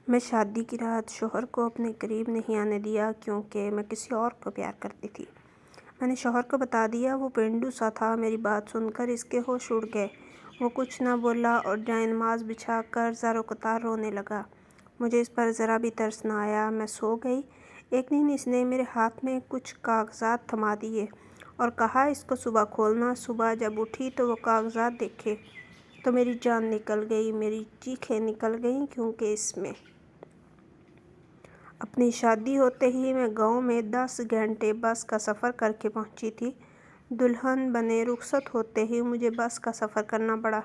میں شادی کی رات شوہر کو اپنے قریب نہیں آنے دیا کیونکہ میں کسی اور کو پیار کرتی تھی۔ میں نے شوہر کو بتا دیا۔ وہ پینڈو سا تھا۔ میری بات سن کر اس کے ہوش اڑ گئے۔ وہ کچھ نہ بولا اور جائے نماز بچھا کر زار و قطار رونے لگا۔ مجھے اس پر ذرا بھی ترس نہ آیا۔ میں سو گئی۔ ایک دن اس نے میرے ہاتھ میں کچھ کاغذات تھما دیے اور کہا اس کو صبح کھولنا۔ صبح جب اٹھی تو وہ کاغذات دیکھے تو میری جان نکل گئی، میری چیخیں نکل گئیں کیونکہ اس میں اپنی شادی ہوتے ہی میں گاؤں میں 10 گھنٹے بس کا سفر کر کے پہنچی تھی۔ دلہن بنے رخصت ہوتے ہی مجھے بس کا سفر کرنا پڑا۔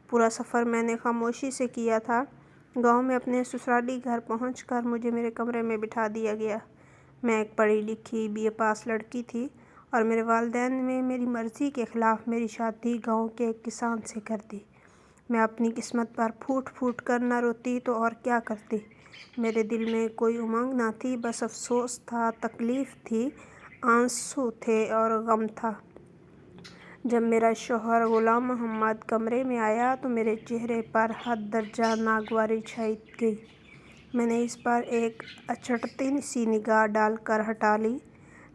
پورا سفر میں نے خاموشی سے کیا تھا۔ گاؤں میں اپنے سسرالی گھر پہنچ کر مجھے میرے کمرے میں بٹھا دیا گیا۔ میں ایک پڑھی لکھی BA پاس لڑکی تھی اور میرے والدین نے میری مرضی کے خلاف میری شادی گاؤں کے ایک کسان سے کر دی۔ میں اپنی قسمت پر پھوٹ پھوٹ کر نہ روتی تو اور کیا کرتی۔ میرے دل میں کوئی امنگ نہ تھی، بس افسوس تھا، تکلیف تھی، آنسو تھے اور غم تھا۔ جب میرا شوہر غلام محمد کمرے میں آیا تو میرے چہرے پر حد درجہ ناگواری چھائی گئی۔ میں نے اس پر ایک اچٹتی سی نگاہ ڈال کر ہٹا لی۔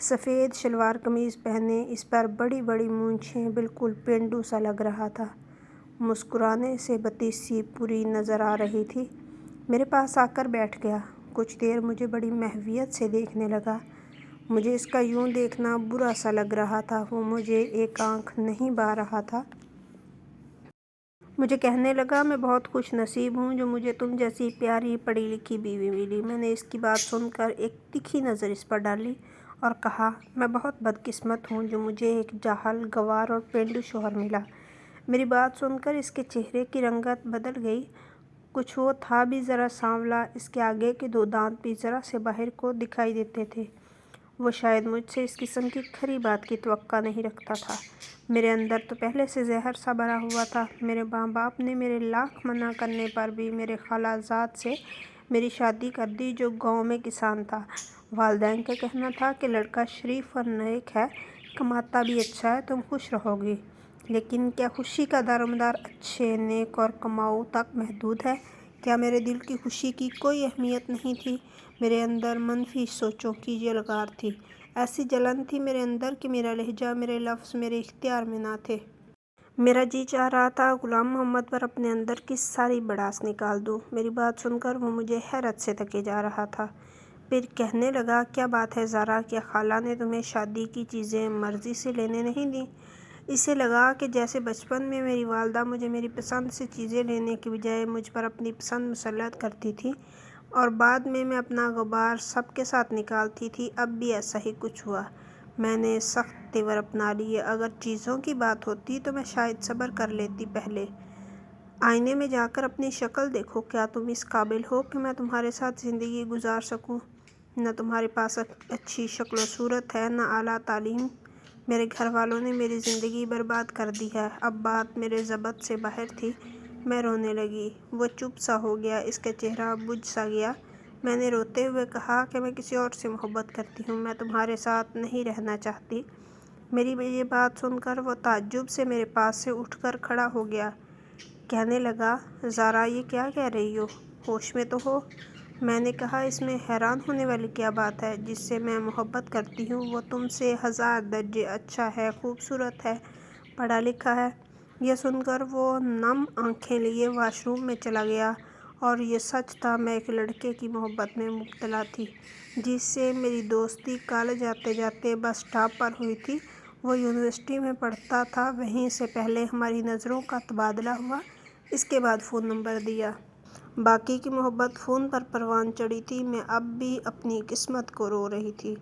سفید شلوار قمیض پہنے، اس پر بڑی بڑی مونچھیں، بالکل پینڈو سا لگ رہا تھا۔ مسکرانے سے بتی سی پری نظر آ رہی تھی۔ میرے پاس آ کر بیٹھ گیا۔ کچھ دیر مجھے بڑی محویت سے دیکھنے لگا۔ مجھے اس کا یوں دیکھنا برا سا لگ رہا تھا۔ وہ مجھے ایک آنکھ نہیں بھا رہا تھا۔ مجھے کہنے لگا میں بہت خوش نصیب ہوں جو مجھے تم جیسی پیاری پڑھی لکھی بیوی ملی۔ میں نے اس کی بات سن کر ایک تیکھی نظر اس پر ڈالی اور کہا میں بہت بدقسمت ہوں جو مجھے ایک جاہل، گنوار اور پینڈو شوہر ملا۔ میری بات سن کر اس کے چہرے کی رنگت بدل گئی۔ کچھ وہ تھا بھی ذرا سانولا، اس کے آگے کے 2 دانت بھی ذرا سے باہر کو دکھائی دیتے تھے۔ وہ شاید مجھ سے اس قسم کی کھری بات کی توقع نہیں رکھتا تھا۔ میرے اندر تو پہلے سے زہر سا بھرا ہوا تھا۔ میرے ماں باپ نے میرے لاکھ منع کرنے پر بھی میرے خالہ زاد سے میری شادی کر دی جو گاؤں میں کسان تھا۔ والدین کا کہنا تھا کہ لڑکا شریف اور نیک ہے، کماتا بھی اچھا ہے، تم خوش رہو گی۔ لیکن کیا خوشی کا دارومدار اچھے، نیک اور کماؤ تک محدود ہے؟ کیا میرے دل کی خوشی کی کوئی اہمیت نہیں تھی؟ میرے اندر منفی سوچوں کی یلغار تھی۔ ایسی جلن تھی میرے اندر کہ میرا لہجہ، میرے لفظ میرے اختیار میں نہ تھے۔ میرا جی چاہ رہا تھا غلام محمد پر اپنے اندر کی ساری بڑاس نکال دوں۔ میری بات سن کر وہ مجھے حیرت سے تکے جا رہا تھا۔ پھر کہنے لگا کیا بات ہے زارا، کیا خالہ نے تمہیں شادی کی چیزیں مرضی سے لینے نہیں دیں؟ اسے لگا کہ جیسے بچپن میں میری والدہ مجھے میری پسند سے چیزیں لینے کی بجائے مجھ پر اپنی پسند مسلط کرتی تھی اور بعد میں اپنا غبار سب کے ساتھ نکالتی تھی، اب بھی ایسا ہی کچھ ہوا۔ میں نے سخت تیور اپنا لیے۔ اگر چیزوں کی بات ہوتی تو میں شاید صبر کر لیتی۔ پہلے آئینے میں جا کر اپنی شکل دیکھو۔ کیا تم اس قابل ہو کہ میں تمہارے ساتھ زندگی گزار سکوں؟ نہ تمہارے پاس اچھی شکل و صورت ہے، نہ اعلیٰ تعلیم۔ میرے گھر والوں نے میری زندگی برباد کر دی ہے۔ اب بات میرے ضبط سے باہر تھی۔ میں رونے لگی۔ وہ چپ سا ہو گیا، اس کا چہرہ بجھ سا گیا۔ میں نے روتے ہوئے کہا کہ میں کسی اور سے محبت کرتی ہوں، میں تمہارے ساتھ نہیں رہنا چاہتی۔ میری یہ بات سن کر وہ تعجب سے میرے پاس سے اٹھ کر کھڑا ہو گیا۔ کہنے لگا زارا یہ کیا کہہ رہی ہو؟ ہوش میں تو ہو؟ میں نے کہا اس میں حیران ہونے والی کیا بات ہے؟ جس سے میں محبت کرتی ہوں وہ تم سے 1000 درجے اچھا ہے، خوبصورت ہے، پڑھا لکھا ہے۔ یہ سن کر وہ نم آنکھیں لیے واش روم میں چلا گیا۔ اور یہ سچ تھا، میں ایک لڑکے کی محبت میں مبتلا تھی جس سے میری دوستی کالج جاتے جاتے بس اسٹاپ پر ہوئی تھی۔ وہ یونیورسٹی میں پڑھتا تھا، وہیں سے پہلے ہماری نظروں کا تبادلہ ہوا، اس کے بعد فون نمبر دیا۔ باقی کی محبت فون پر پروان چڑھی تھی۔ میں اب بھی اپنی قسمت کو رو رہی تھی۔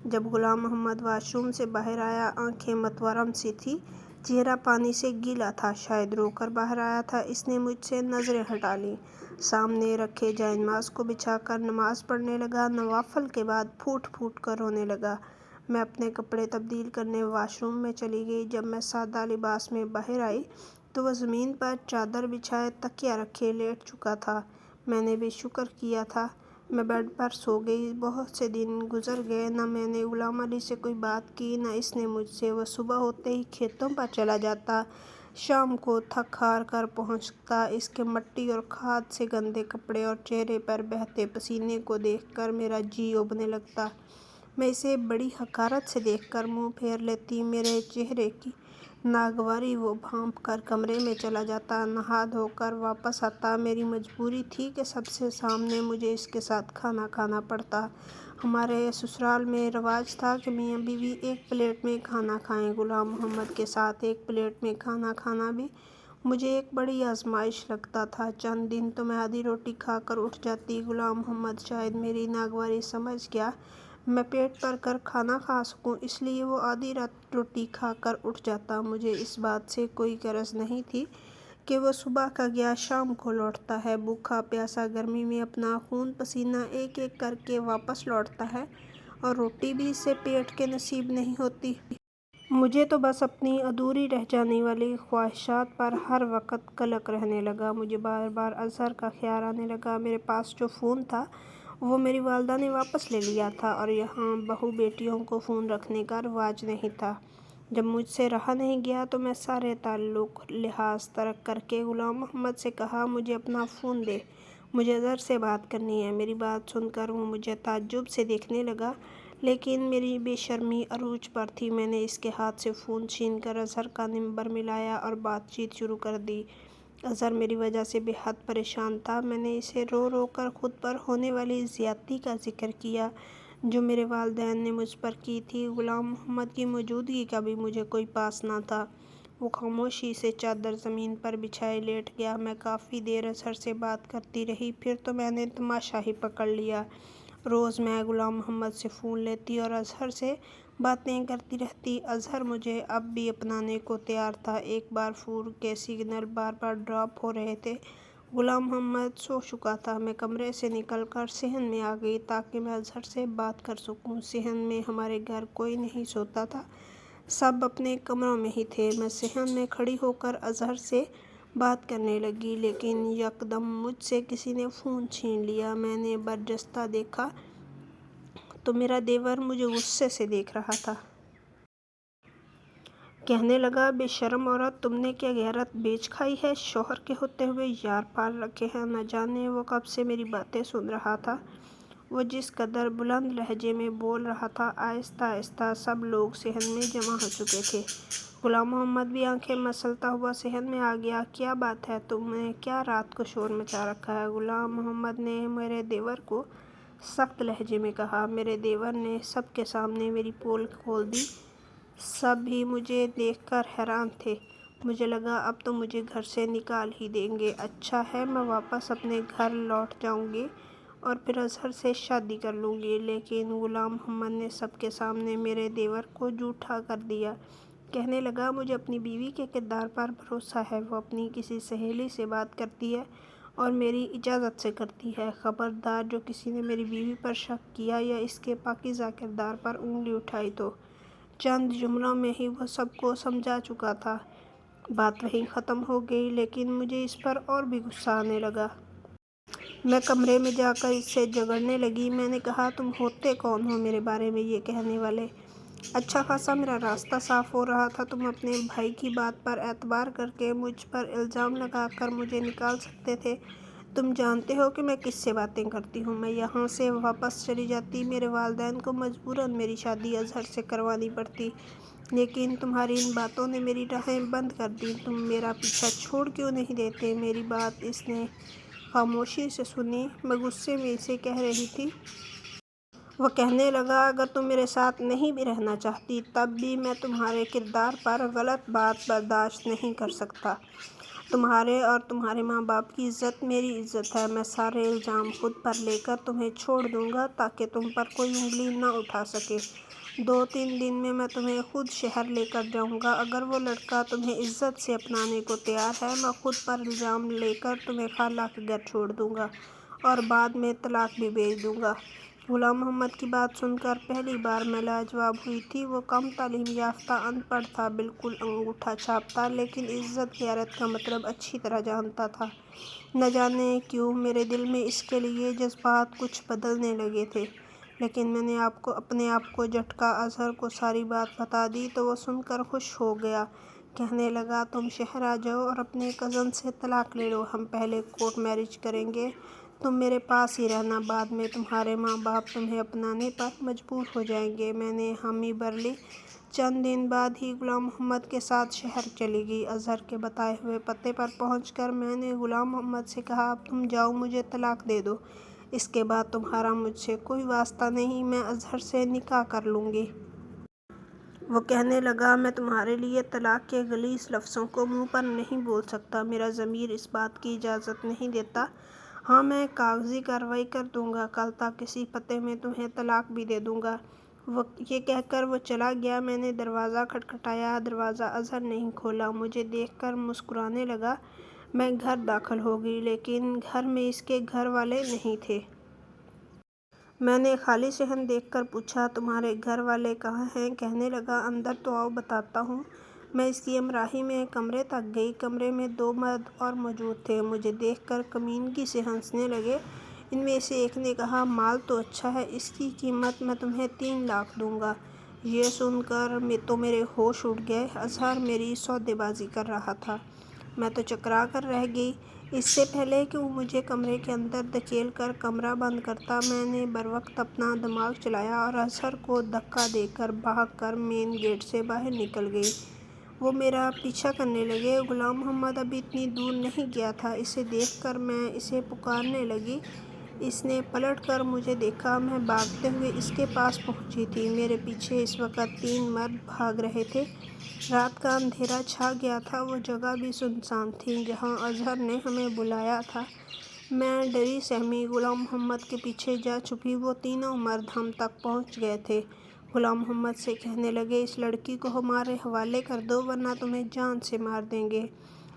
جب غلام محمد واش روم سے باہر آیا، آنکھیں متورم سی تھیں، چہرہ پانی سے گیلا تھا، شاید رو کر باہر آیا تھا۔ اس نے مجھ سے نظریں ہٹا لیں۔ سامنے رکھے جائے نماز کو بچھا کر نماز پڑھنے لگا۔ نوافل کے بعد پھوٹ پھوٹ کر رونے لگا۔ میں اپنے کپڑے تبدیل کرنے واش روم میں چلی گئی۔ جب میں سادہ لباس میں باہر آئی تو وہ زمین پر چادر بچھائے تکیہ رکھے لیٹ چکا تھا۔ میں نے بھی شکر کیا تھا۔ میں بیڈ پر سو گئی۔ بہت سے دن گزر گئے، نہ میں نے غلام علی سے کوئی بات کی، نہ اس نے مجھ سے۔ وہ صبح ہوتے ہی کھیتوں پر چلا جاتا، شام کو تھک ہار کر پہنچتا، اس کے مٹی اور کھاد سے گندے کپڑے اور چہرے پر بہتے پسینے کو دیکھ کر میرا جی اُبنے لگتا۔ میں اسے بڑی حقارت سے دیکھ کر منہ پھیر لیتی، میرے چہرے کی ناگواری وہ بھانپ کر کمرے میں چلا جاتا، نہا دھو کر واپس آتا۔ میری مجبوری تھی کہ سب سے سامنے مجھے اس کے ساتھ کھانا کھانا پڑتا۔ ہمارے سسرال میں رواج تھا کہ میاں بیوی ایک پلیٹ میں کھانا کھائیں۔ غلام محمد کے ساتھ ایک پلیٹ میں کھانا کھانا بھی مجھے ایک بڑی آزمائش لگتا تھا۔ چند دن تو میں آدھی روٹی کھا کر اٹھ جاتی۔ غلام محمد شاید میری ناگواری سمجھ گیا، میں پیٹ بھر کر کھانا کھا سکوں، اس لیے وہ آدھی روٹی کھا کر اٹھ جاتا۔ مجھے اس بات سے کوئی غرض نہیں تھی کہ وہ صبح کا گیا شام کو لوٹتا ہے، بھوکا پیاسا گرمی میں اپنا خون پسینہ ایک ایک کر کے واپس لوٹتا ہے، اور روٹی بھی اسے پیٹ کے نصیب نہیں ہوتی۔ مجھے تو بس اپنی ادھوری رہ جانے والی خواہشات پر ہر وقت قلق رہنے لگا۔ مجھے بار بار اظہر کا خیال آنے لگا۔ میرے پاس جو فون تھا وہ میری والدہ نے واپس لے لیا تھا، اور یہاں بہو بیٹیوں کو فون رکھنے کا رواج نہیں تھا۔ جب مجھ سے رہا نہیں گیا تو میں سارے تعلق لحاظ ترک کر کے غلام محمد سے کہا، مجھے اپنا فون دے، مجھے اظہر سے بات کرنی ہے۔ میری بات سن کر وہ مجھے تعجب سے دیکھنے لگا، لیکن میری بے شرمی عروج پر تھی۔ میں نے اس کے ہاتھ سے فون چھین کر اظہر کا نمبر ملایا اور بات چیت شروع کر دی۔ اظہر میری وجہ سے بے حد پریشان تھا۔ میں نے اسے رو رو کر خود پر ہونے والی زیادتی کا ذکر کیا جو میرے والدین نے مجھ پر کی تھی۔ غلام محمد کی موجودگی کا بھی مجھے کوئی پاس نہ تھا۔ وہ خاموشی سے چادر زمین پر بچھائے لیٹ گیا۔ میں کافی دیر اظہر سے بات کرتی رہی، پھر تو میں نے تماشا ہی پکڑ لیا۔ روز میں غلام محمد سے فون لیتی اور اظہر سے باتیں کرتی رہتی۔ اظہر مجھے اب بھی اپنانے کو تیار تھا۔ ایک بار فون کے سگنل بار بار ڈراپ ہو رہے تھے۔ غلام محمد سو چکا تھا۔ میں کمرے سے نکل کر صحن میں آ گئی تاکہ میں اظہر سے بات کر سکوں۔ صحن میں ہمارے گھر کوئی نہیں سوتا تھا، سب اپنے کمروں میں ہی تھے۔ میں صحن میں کھڑی ہو کر اظہر سے بات کرنے لگی، لیکن یکدم مجھ سے کسی نے فون چھین لیا۔ میں نے برجستہ دیکھا تو میرا دیور مجھے غصے سے دیکھ رہا تھا۔ کہنے لگا، بے شرم عورت، تم نے کیا غیرت بیچ کھائی ہے؟ شوہر کے ہوتے ہوئے یار پال رکھے ہیں۔ نہ جانے وہ کب سے میری باتیں سن رہا تھا۔ وہ جس قدر بلند لہجے میں بول رہا تھا، آہستہ آہستہ سب لوگ صحن میں جمع ہو چکے تھے۔ غلام محمد بھی آنکھیں مسلتا ہوا صحن میں آ گیا۔ کیا بات ہے، تم نے کیا رات کو شور مچا رکھا ہے؟ غلام محمد نے میرے دیور کو سخت لہجے میں کہا۔ میرے دیور نے سب کے سامنے میری پول کھول دی۔ سب بھی مجھے دیکھ کر حیران تھے۔ مجھے لگا اب تو مجھے گھر سے نکال ہی دیں گے۔ اچھا ہے، میں واپس اپنے گھر لوٹ جاؤں گی اور پھر اظہر سے شادی کر لوں گی۔ لیکن غلام محمد نے سب کے سامنے میرے دیور کو جھوٹا کر دیا۔ کہنے لگا، مجھے اپنی بیوی کے کردار پر بھروسہ ہے۔ وہ اپنی کسی سہیلی سے بات کرتی ہے اور میری اجازت سے کرتی ہے۔ خبردار جو کسی نے میری بیوی پر شک کیا یا اس کے پاکیزہ کردار پر انگلی اٹھائی تو۔ چند جملوں میں ہی وہ سب کو سمجھا چکا تھا۔ بات وہیں ختم ہو گئی، لیکن مجھے اس پر اور بھی غصہ آنے لگا۔ میں کمرے میں جا کر اس سے جھگڑنے لگی۔ میں نے کہا، تم ہوتے کون ہو میرے بارے میں یہ کہنے والے؟ اچھا خاصا میرا راستہ صاف ہو رہا تھا۔ تم اپنے بھائی کی بات پر اعتبار کر کے مجھ پر الزام لگا کر مجھے نکال سکتے تھے۔ تم جانتے ہو کہ میں کس سے باتیں کرتی ہوں۔ میں یہاں سے واپس چلی جاتی، میرے والدین کو مجبوراً میری شادی اظہر سے کروانی پڑتی، لیکن تمہاری ان باتوں نے میری راہیں بند کر دیں۔ تم میرا پیچھا چھوڑ کیوں نہیں دیتے؟ میری بات اس نے خاموشی سے سنی۔ میں غصے میں اسے کہہ رہی تھی۔ وہ کہنے لگا، اگر تم میرے ساتھ نہیں بھی رہنا چاہتی تب بھی میں تمہارے کردار پر غلط بات برداشت نہیں کر سکتا۔ تمہارے اور تمہارے ماں باپ کی عزت میری عزت ہے۔ میں سارے الزام خود پر لے کر تمہیں چھوڑ دوں گا تاکہ تم پر کوئی انگلی نہ اٹھا سکے۔ 2-3 دن میں تمہیں خود شہر لے کر جاؤں گا۔ اگر وہ لڑکا تمہیں عزت سے اپنانے کو تیار ہے، میں خود پر الزام لے کر تمہیں خالہ کے گھر چھوڑ دوں گا اور بعد میں طلاق بھی بھیج دوں گا۔ غلام محمد کی بات سن کر پہلی بار میں لاجواب ہوئی تھی۔ وہ کم تعلیم یافتہ ان پڑھ تھا، بالکل انگوٹھا چھاپ تھا، لیکن عزت غیرت کا مطلب اچھی طرح جانتا تھا۔ نہ جانے کیوں میرے دل میں اس کے لیے جذبات کچھ بدلنے لگے تھے، لیکن میں نے اپنے آپ کو جھٹکا۔ اظہر کو ساری بات بتا دی تو وہ سن کر خوش ہو گیا۔ کہنے لگا تم شہر آ جاؤ اور اپنے کزن سے طلاق لے لو، ہم پہلے کورٹ میرج کریں گے، تم میرے پاس ہی رہنا، بعد میں تمہارے ماں باپ تمہیں اپنانے پر مجبور ہو جائیں گے۔ میں نے حامی بھر لی۔ چند دن بعد ہی غلام محمد کے ساتھ شہر چلی گئی۔ اظہر کے بتائے ہوئے پتے پر پہنچ کر میں نے غلام محمد سے کہا اب تم جاؤ، مجھے طلاق دے دو، اس کے بعد تمہارا مجھ سے کوئی واسطہ نہیں، میں اظہر سے نکاح کر لوں گی۔ وہ کہنے لگا میں تمہارے لیے طلاق کے غلیظ لفظوں کو منہ پر نہیں بول سکتا، میرا ضمیر اس بات کی اجازت نہیں دیتا۔ ہاں میں کاغذی کارروائی کر دوں گا، کل تک اسی پتے میں تمہیں طلاق بھی دے دوں گا۔ یہ کہہ کر وہ چلا گیا۔ میں نے دروازہ کھٹکھٹایا، دروازہ اظہر نہیں کھولا، مجھے دیکھ کر مسکرانے لگا۔ میں گھر داخل ہو گئی، لیکن گھر میں اس کے گھر والے نہیں تھے۔ میں نے خالی صحن دیکھ کر پوچھا تمہارے گھر والے کہاں ہیں؟ کہنے لگا اندر تو آؤ بتاتا ہوں۔ میں اس کی ہمراہی میں کمرے تک گئی۔ کمرے میں 2 مرد اور موجود تھے، مجھے دیکھ کر کمینگی سے ہنسنے لگے۔ ان میں سے ایک نے کہا مال تو اچھا ہے، اس کی قیمت میں تمہیں 3 لاکھ دوں گا۔ یہ سن کر تو میرے ہوش اڑ گئے۔ اظہر میری سودے بازی کر رہا تھا، میں تو چکرا کر رہ گئی۔ اس سے پہلے کہ وہ مجھے کمرے کے اندر دھکیل کر کمرہ بند کرتا، میں نے بروقت اپنا دماغ چلایا اور اظہر کو دھکا دے کر بھاگ کر مین گیٹ سے باہر نکل گئی۔ وہ میرا پیچھا کرنے لگے۔ غلام محمد ابھی اتنی دور نہیں گیا تھا۔ اسے دیکھ کر میں اسے پکارنے لگی۔ اس نے پلٹ کر مجھے دیکھا۔ میں بھاگتے ہوئے اس کے پاس پہنچی تھی۔ میرے پیچھے اس وقت 3 مرد بھاگ رہے تھے۔ رات کا اندھیرا چھا گیا تھا، وہ جگہ بھی سنسان تھی جہاں اظہر نے ہمیں بلایا تھا۔ میں ڈری سہمی غلام محمد کے پیچھے جا چھپی۔ وہ تینوں مرد ہم تک پہنچ گئے تھے۔ غلام محمد سے کہنے لگے اس لڑکی کو ہمارے حوالے کر دو ورنہ تمہیں جان سے مار دیں گے۔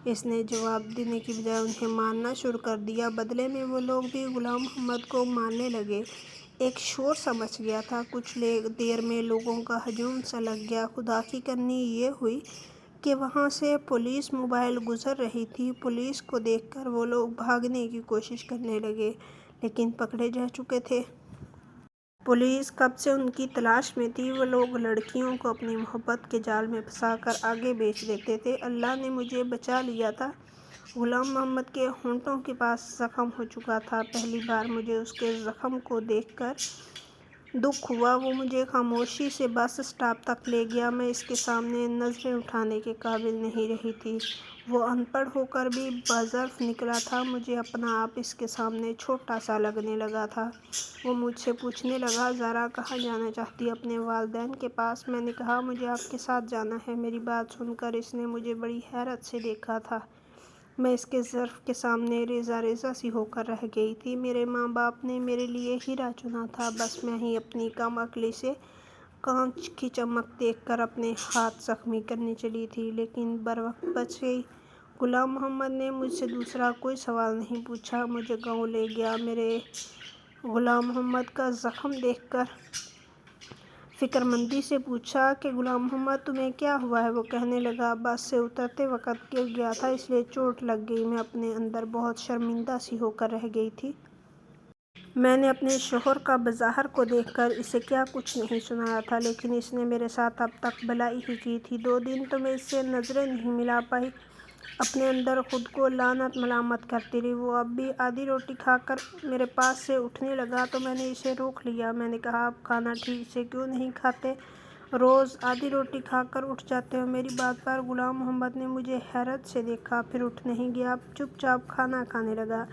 اس نے جواب دینے کی بجائے انہیں مارنا شروع کر دیا۔ بدلے میں وہ لوگ بھی غلام محمد کو مارنے لگے۔ ایک شور سا مچ گیا تھا۔ کچھ دیر میں لوگوں کا ہجوم سا لگ گیا۔ خدا کی کرنی یہ ہوئی کہ وہاں سے پولیس موبائل گزر رہی تھی۔ پولیس کو دیکھ کر وہ لوگ بھاگنے کی کوشش کرنے لگے، لیکن پکڑے جا چکے تھے۔ پولیس کب سے ان کی تلاش میں تھی۔ وہ لوگ لڑکیوں کو اپنی محبت کے جال میں پھنسا کر آگے بھیج دیتے تھے۔ اللہ نے مجھے بچا لیا تھا۔ غلام محمد کے ہونٹوں کے پاس زخم ہو چکا تھا۔ پہلی بار مجھے اس کے زخم کو دیکھ کر دکھ ہوا۔ وہ مجھے خاموشی سے بس اسٹاپ تک لے گیا۔ میں اس کے سامنے نظریں اٹھانے کے قابل نہیں رہی تھی۔ وہ ان پڑھ ہو کر بھی باظرف نکلا تھا۔ مجھے اپنا آپ اس کے سامنے چھوٹا سا لگنے لگا تھا۔ وہ مجھ سے پوچھنے لگا زارا کہاں جانا چاہتی؟ اپنے والدین کے پاس۔ میں نے کہا مجھے آپ کے ساتھ جانا ہے۔ میری بات سن کر اس نے مجھے بڑی حیرت سے دیکھا تھا۔ میں اس کے ظرف کے سامنے ریزہ ریزہ سی ہو کر رہ گئی تھی۔ میرے ماں باپ نے میرے لیے ہیرا چنا تھا، بس میں ہی اپنی کم عقلی سے کانچ کی چمک دیکھ کر اپنے ہاتھ زخمی کرنے چلی تھی، لیکن بروقت بچ گئی۔ غلام محمد نے مجھ سے دوسرا کوئی سوال نہیں پوچھا، مجھے گاؤں لے گیا۔ میرے غلام محمد کا زخم دیکھ کر فکرمندی سے پوچھا کہ غلام محمد تمہیں کیا ہوا ہے؟ وہ کہنے لگا بس سے اترتے وقت گر گیا تھا، اس لیے چوٹ لگ گئی۔ میں اپنے اندر بہت شرمندہ سی ہو کر رہ گئی تھی۔ میں نے اپنے شوہر کا بظاہر کو دیکھ کر اسے کیا کچھ نہیں سنایا تھا، لیکن اس نے میرے ساتھ اب تک بھلائی ہی کی تھی۔ 2 دن تو میں اس سے نظریں نہیں ملا پائی، اپنے اندر خود کو لعنت ملامت کرتی رہی۔ وہ اب بھی آدھی روٹی کھا کر میرے پاس سے اٹھنے لگا تو میں نے اسے روک لیا۔ میں نے کہا آپ کھانا ٹھیک سے کیوں نہیں کھاتے؟ روز آدھی روٹی کھا کر اٹھ جاتے ہو۔ میری بات پر غلام محمد نے مجھے حیرت سے دیکھا، پھر اٹھ نہیں گیا، چپ چاپ کھانا کھانے لگا۔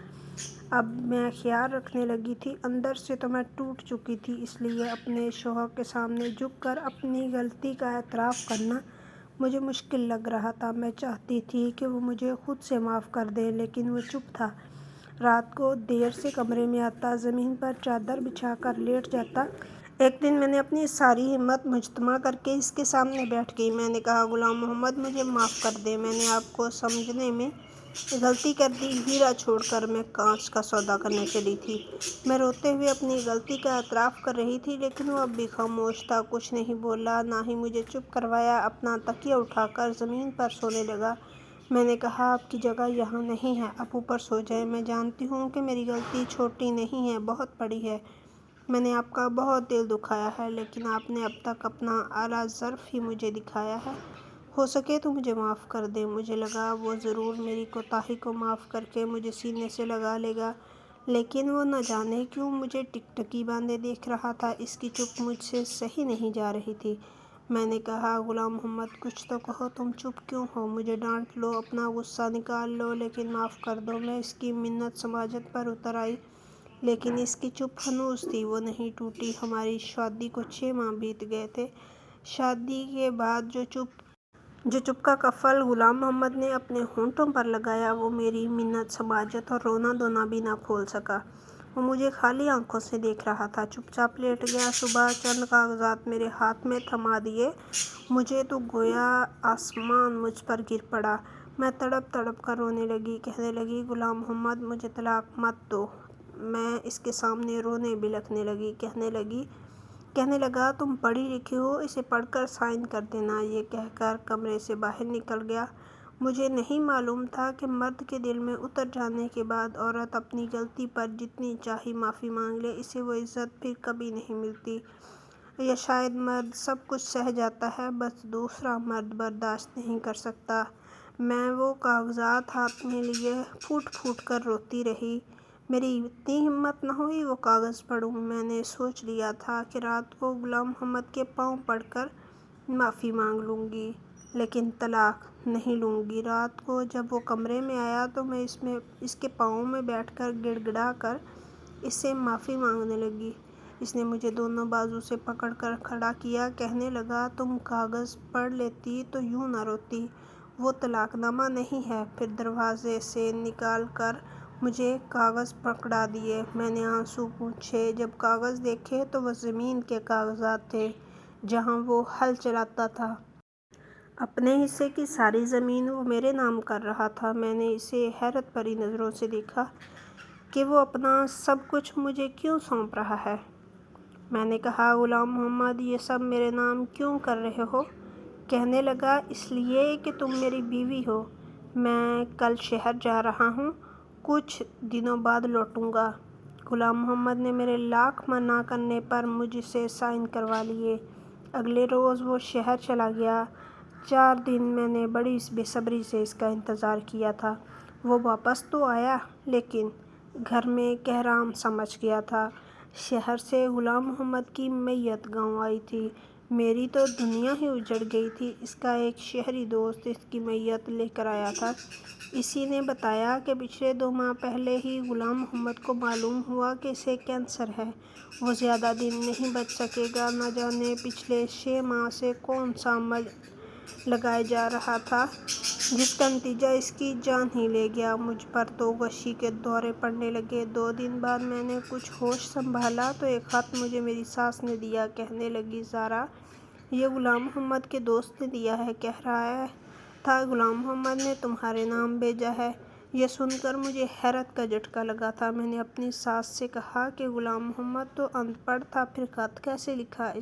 اب میں خیال رکھنے لگی تھی، اندر سے تو میں ٹوٹ چکی تھی، اس لیے اپنے شوہر کے سامنے جھک کر اپنی غلطی کا اعتراف کرنا مجھے مشکل لگ رہا تھا۔ میں چاہتی تھی کہ وہ مجھے خود سے معاف کر دے، لیکن وہ چپ تھا۔ رات کو دیر سے کمرے میں آتا، زمین پر چادر بچھا کر لیٹ جاتا۔ ایک دن میں نے اپنی ساری ہمت مجتمع کر کے اس کے سامنے بیٹھ گئی۔ میں نے کہا غلام محمد مجھے معاف کر دیں، میں نے آپ کو سمجھنے میں غلطی کر دی، ہیرا چھوڑ کر میں کانچ کا سودا کرنے چلی تھی۔ میں روتے ہوئے اپنی غلطی کا اعتراف کر رہی تھی، لیکن وہ اب بھی خاموش تھا، کچھ نہیں بولا، نہ ہی مجھے چپ کروایا۔ اپنا تکیہ اٹھا کر زمین پر سونے لگا۔ میں نے کہا آپ کی جگہ یہاں نہیں ہے، آپ اوپر سو جائیں، میں جانتی ہوں کہ میری غلطی چھوٹی نہیں ہے، بہت بڑی ہے، میں نے آپ کا بہت دل دکھایا ہے، لیکن آپ نے اب تک اپنا اعلیٰ ظرف ہی مجھے دکھایا ہے۔ ہو سکے تو مجھے معاف کر دے۔ مجھے لگا وہ ضرور میری کوتاہی کو معاف کر کے مجھے سینے سے لگا لے گا، لیکن وہ نہ جانے کیوں مجھے ٹکٹکی باندھے دیکھ رہا تھا۔ اس کی چپ مجھ سے سہی نہیں جا رہی تھی۔ میں نے کہا، غلام محمد کچھ تو کہو، تم چپ کیوں ہو؟ مجھے ڈانٹ لو، اپنا غصہ نکال لو، لیکن معاف کر دو۔ میں اس کی منت سماجت پر اتر آئی، لیکن اس کی چپ ہنوز تھی، وہ نہیں ٹوٹی۔ ہماری شادی کو 6 ماہ بیت گئے تھے۔ شادی کے بعد جو چپ کا کفل غلام محمد نے اپنے ہونٹوں پر لگایا، وہ میری منت سماجت اور رونا دھونا بھی نہ کھول سکا۔ وہ مجھے خالی آنکھوں سے دیکھ رہا تھا، چپ چاپ لیٹ گیا۔ صبح چند کاغذات میرے ہاتھ میں تھما دیے مجھے تو گویا آسمان مجھ پر گر پڑا۔ میں تڑپ تڑپ کر رونے لگی، کہنے لگی، غلام محمد مجھے طلاق مت دو۔ میں اس کے سامنے رونے بلکنے لگی، کہنے لگا، تم پڑھی لکھی ہو، اسے پڑھ کر سائن کر دینا۔ یہ کہہ کر کمرے سے باہر نکل گیا۔ مجھے نہیں معلوم تھا کہ مرد کے دل میں اتر جانے کے بعد عورت اپنی غلطی پر جتنی چاہی معافی مانگ لے، اسے وہ عزت پھر کبھی نہیں ملتی۔ یا شاید مرد سب کچھ سہہ جاتا ہے، بس دوسرا مرد برداشت نہیں کر سکتا۔ میں وہ کاغذات ہاتھ میں لیے پھوٹ پھوٹ کر روتی رہی۔ میری اتنی ہمت نہ ہوئی وہ کاغذ پڑھوں۔ میں نے سوچ لیا تھا کہ رات کو غلام محمد کے پاؤں پڑ کر معافی مانگ لوں گی، لیکن طلاق نہیں لوں گی۔ رات کو جب وہ کمرے میں آیا تو میں اس کے پاؤں میں بیٹھ کر گڑ گڑا کر اس سے معافی مانگنے لگی۔ اس نے مجھے دونوں بازو سے پکڑ کر کھڑا کیا، کہنے لگا، تم کاغذ پڑھ لیتی تو یوں نہ روتی، وہ طلاق نامہ نہیں ہے۔ پھر دروازے سے نکال کر مجھے کاغذ پکڑا دیے۔ میں نے آنسو پوچھے۔ جب کاغذ دیکھے تو وہ زمین کے کاغذات تھے جہاں وہ ہل چلاتا تھا۔ اپنے حصے کی ساری زمین وہ میرے نام کر رہا تھا۔ میں نے اسے حیرت بھری نظروں سے دیکھا کہ وہ اپنا سب کچھ مجھے کیوں سونپ رہا ہے۔ میں نے کہا، غلام محمد یہ سب میرے نام کیوں کر رہے ہو؟ کہنے لگا، اس لیے کہ تم میری بیوی ہو۔ میں کل شہر جا رہا ہوں، کچھ دنوں بعد لوٹوں گا۔ غلام محمد نے میرے لاکھ منع کرنے پر مجھ سے سائن کروا لیے۔ اگلے روز وہ شہر چلا گیا۔ 4 دن میں نے بڑی بے صبری سے اس کا انتظار کیا تھا۔ وہ واپس تو آیا، لیکن گھر میں کہرام سا مچ گیا تھا۔ شہر سے غلام محمد کی میت گاؤں آئی تھی۔ میری تو دنیا ہی اجڑ گئی تھی۔ اس کا ایک شہری دوست اس کی میت لے کر آیا تھا۔ اسی نے بتایا کہ پچھلے 2 ماہ پہلے ہی غلام محمد کو معلوم ہوا کہ اسے کینسر ہے، وہ زیادہ دن نہیں بچ سکے گا۔ نہ جانے پچھلے 6 ماہ سے کون سا عمل لگایا جا رہا تھا جس کا نتیجہ اس کی جان ہی لے گیا۔ مجھ پر تو غشی کے دورے پڑنے لگے۔ 2 دن بعد میں نے کچھ ہوش سنبھالا تو ایک خط مجھے میری ساس نے دیا۔ کہنے لگی، زارا، یہ غلام محمد کے دوست نے دیا ہے، کہہ رہا تھا غلام محمد نے تمہارے نام بھیجا ہے۔ یہ سن کر مجھے حیرت کا جھٹکا لگا تھا۔ میں نے اپنی ساس سے کہا کہ غلام محمد تو ان پڑھ تھا، پھر خط کیسے لکھا؟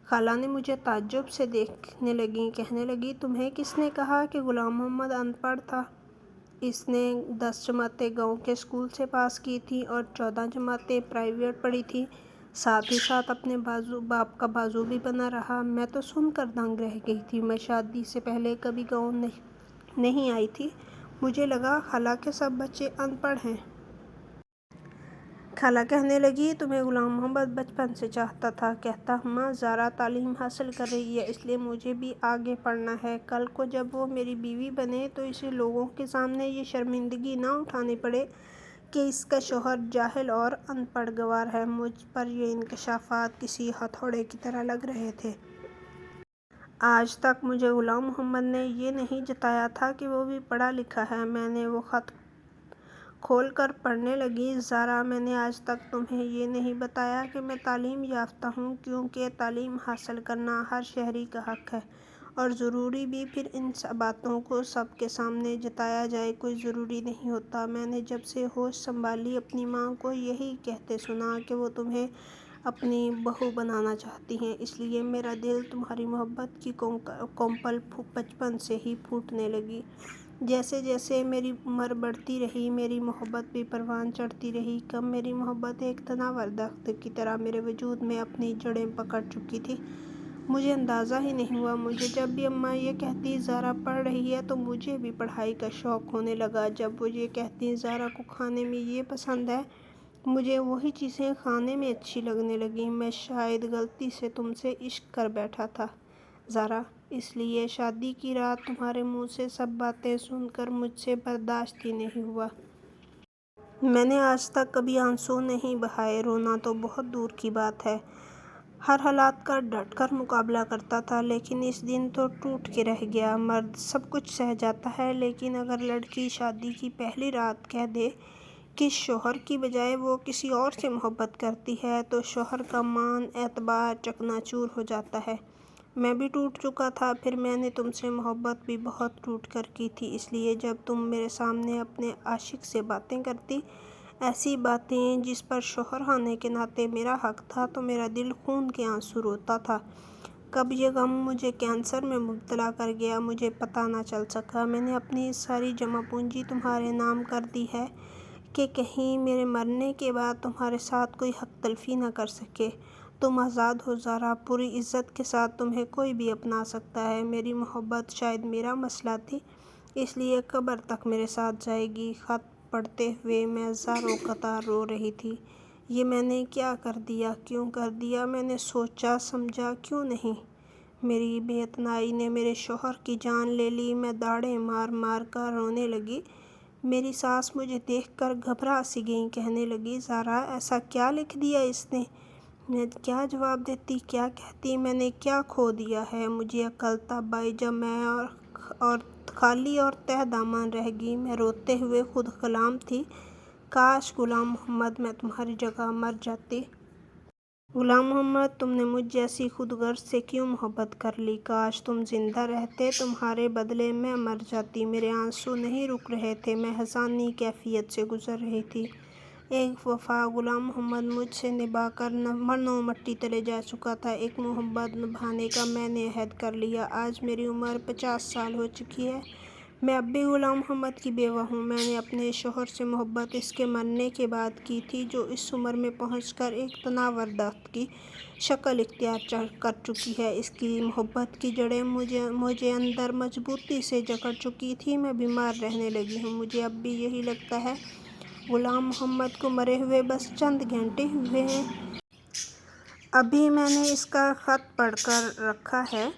خالہ نے مجھے تعجب سے دیکھنے لگیں، کہنے لگی، تمہیں کس نے کہا کہ غلام محمد ان پڑھ تھا؟ اس نے 10 جماعتیں گاؤں کے اسکول سے پاس کی تھیں اور 14 جماعتیں پرائیویٹ پڑھی تھیں، ساتھ ہی ساتھ اپنے باپ کا بازو بھی بنا رہا۔ میں تو سن کر دنگ رہ گئی تھی۔ میں شادی سے پہلے کبھی گاؤں نہیں آئی تھی۔ مجھے لگا خالہ کے سب بچے ان پڑھ ہیں۔ خالہ کہنے لگی، تمہیں غلام محمد بچپن سے چاہتا تھا، کہتا، ماں، زارا تعلیم حاصل کر رہی ہے، اس لیے مجھے بھی آگے پڑھنا ہے۔ کل کو جب وہ میری بیوی بنے تو اسے لوگوں کے سامنے یہ شرمندگی نہ اٹھانی پڑے کہ اس کا شوہر جاہل اور ان پڑھ گنوار ہے۔ مجھ پر یہ انکشافات کسی ہتھوڑے کی طرح لگ رہے تھے۔ آج تک مجھے غلام محمد نے یہ نہیں جتایا تھا کہ وہ بھی پڑھا لکھا ہے۔ میں نے وہ خط کھول کر پڑھنے لگی۔ زارا، میں نے آج تک تمہیں یہ نہیں بتایا کہ میں تعلیم یافتہ ہوں، کیونکہ تعلیم حاصل کرنا ہر شہری کا حق ہے اور ضروری بھی۔ پھر ان باتوں کو سب کے سامنے جتایا جائے، کوئی ضروری نہیں ہوتا۔ میں نے جب سے ہوش سنبھالی اپنی ماں کو یہی کہتے سنا کہ وہ تمہیں اپنی بہو بنانا چاہتی ہیں، اس لیے میرا دل تمہاری محبت کی کونپل بچپن سے ہی پھوٹنے لگی۔ جیسے جیسے میری عمر بڑھتی رہی، میری محبت بھی پروان چڑھتی رہی۔ کب میری محبت ایک تناور درخت کی طرح میرے وجود میں اپنی جڑیں پکڑ چکی تھی۔ مجھے اندازہ ہی نہیں ہوا۔ مجھے جب بھی اماں یہ کہتی زہرا پڑھ رہی ہے تو مجھے بھی پڑھائی کا شوق ہونے لگا۔ جب وہ یہ کہتی زہرا کو کھانے میں یہ پسند ہے، مجھے وہی چیزیں کھانے میں اچھی لگنے لگیں۔ میں شاید غلطی سے تم سے عشق کر بیٹھا تھا زہرا، اس لیے شادی کی رات تمہارے منہ سے سب باتیں سن کر مجھ سے برداشت ہی نہیں ہوا۔ میں نے آج تک کبھی آنسو نہیں بہائے، رونا تو بہت دور کی بات ہے۔ ہر حالات کا ڈٹ کر مقابلہ کرتا تھا، لیکن اس دن تو ٹوٹ کے رہ گیا۔ مرد سب کچھ سہ جاتا ہے، لیکن اگر لڑکی شادی کی پہلی رات کہہ دے کہ شوہر کی بجائے وہ کسی اور سے محبت کرتی ہے تو شوہر کا مان اعتبار چکنا چور ہو جاتا ہے۔ میں بھی ٹوٹ چکا تھا، پھر میں نے تم سے محبت بھی بہت ٹوٹ کر کی تھی، اس لیے جب تم میرے سامنے اپنے عاشق سے باتیں کرتی، ایسی باتیں جس پر شوہر ہونے کے ناطے میرا حق تھا، تو میرا دل خون کے آنسو روتا تھا۔ کب یہ غم مجھے کینسر میں مبتلا کر گیا، مجھے پتہ نہ چل سکا۔ میں نے اپنی ساری جمع پونجی تمہارے نام کر دی ہے کہ کہیں میرے مرنے کے بعد تمہارے ساتھ کوئی حق تلفی نہ کر سکے۔ تم آزاد ہو زہرا، پوری عزت کے ساتھ تمہیں کوئی بھی اپنا سکتا ہے۔ میری محبت شاید میرا مسئلہ تھی، اس لیے قبر تک میرے ساتھ جائے گی۔ خط پڑھتے ہوئے میں زاروں قطار رو رہی تھی۔ یہ میں نے کیا کر دیا، کیوں کر دیا؟ میں نے سوچا سمجھا کیوں نہیں؟ میری بے اتنائی نے میرے شوہر کی جان لے لی۔ میں داڑیں مار مار کر رونے لگی۔ میری ساس مجھے دیکھ کر گھبرا سی گئیں، کہنے لگیں زہرا ایسا کیا لکھ دیا اس نے؟ میں کیا جواب دیتی، کیا کہتی؟ میں نے کیا کھو دیا ہے؟ مجھے عقل تب آئی جب میں اور خالی اور تہ دامن رہ گئی۔ میں روتے ہوئے خود کلام تھی، کاش غلام محمد میں تمہاری جگہ مر جاتی۔ غلام محمد، تم نے مجھ جیسی خود غرض سے کیوں محبت کر لی؟ کاش تم زندہ رہتے، تمہارے بدلے میں مر جاتی۔ میرے آنسو نہیں رک رہے تھے، میں حزینی کیفیت سے گزر رہی تھی۔ ایک وفا غلام محمد مجھ سے نبھا کر نو مٹی تلے جا چکا تھا۔ ایک محبت نبھانے کا میں نے عہد کر لیا۔ آج میری عمر 50 سال ہو چکی ہے، میں اب بھی غلام محمد کی بیوہ ہوں۔ میں نے اپنے شوہر سے محبت اس کے مرنے کے بعد کی تھی، جو اس عمر میں پہنچ کر ایک تناور درخت کی شکل اختیار کر چکی ہے۔ اس کی محبت کی جڑیں مجھے اندر مضبوطی سے جکڑ چکی تھیں، میں بیمار رہنے لگی ہوں۔ مجھے اب بھی یہی لگتا ہے غلام محمد کو مرے ہوئے بس چند گھنٹے ہوئے ہیں۔ ابھی میں نے اس کا خط پڑھ کر رکھا ہے۔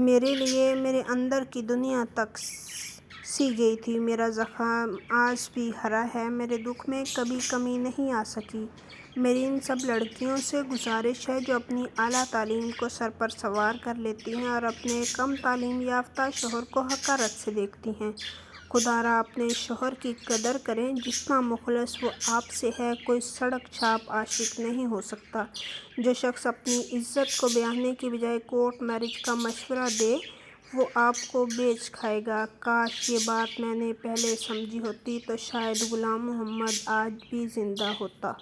میرے لیے میرے اندر کی دنیا تک سی گئی تھی۔ میرا زخم آج بھی ہرا ہے، میرے دکھ میں کبھی کمی نہیں آ سکی۔ میری ان سب لڑکیوں سے گزارش ہے جو اپنی اعلیٰ تعلیم کو سر پر سوار کر لیتی ہیں اور اپنے کم تعلیم یافتہ شوہر کو حقارت سے دیکھتی ہیں، خدا را اپنے شوہر کی قدر کریں۔ جتنا مخلص وہ آپ سے ہے، کوئی سڑک چھاپ عاشق نہیں ہو سکتا۔ جو شخص اپنی عزت کو بیچنے کی بجائے کورٹ میرج کا مشورہ دے، وہ آپ کو بیچ کھائے گا۔ کاش یہ بات میں نے پہلے سمجھی ہوتی تو شاید غلام محمد آج بھی زندہ ہوتا۔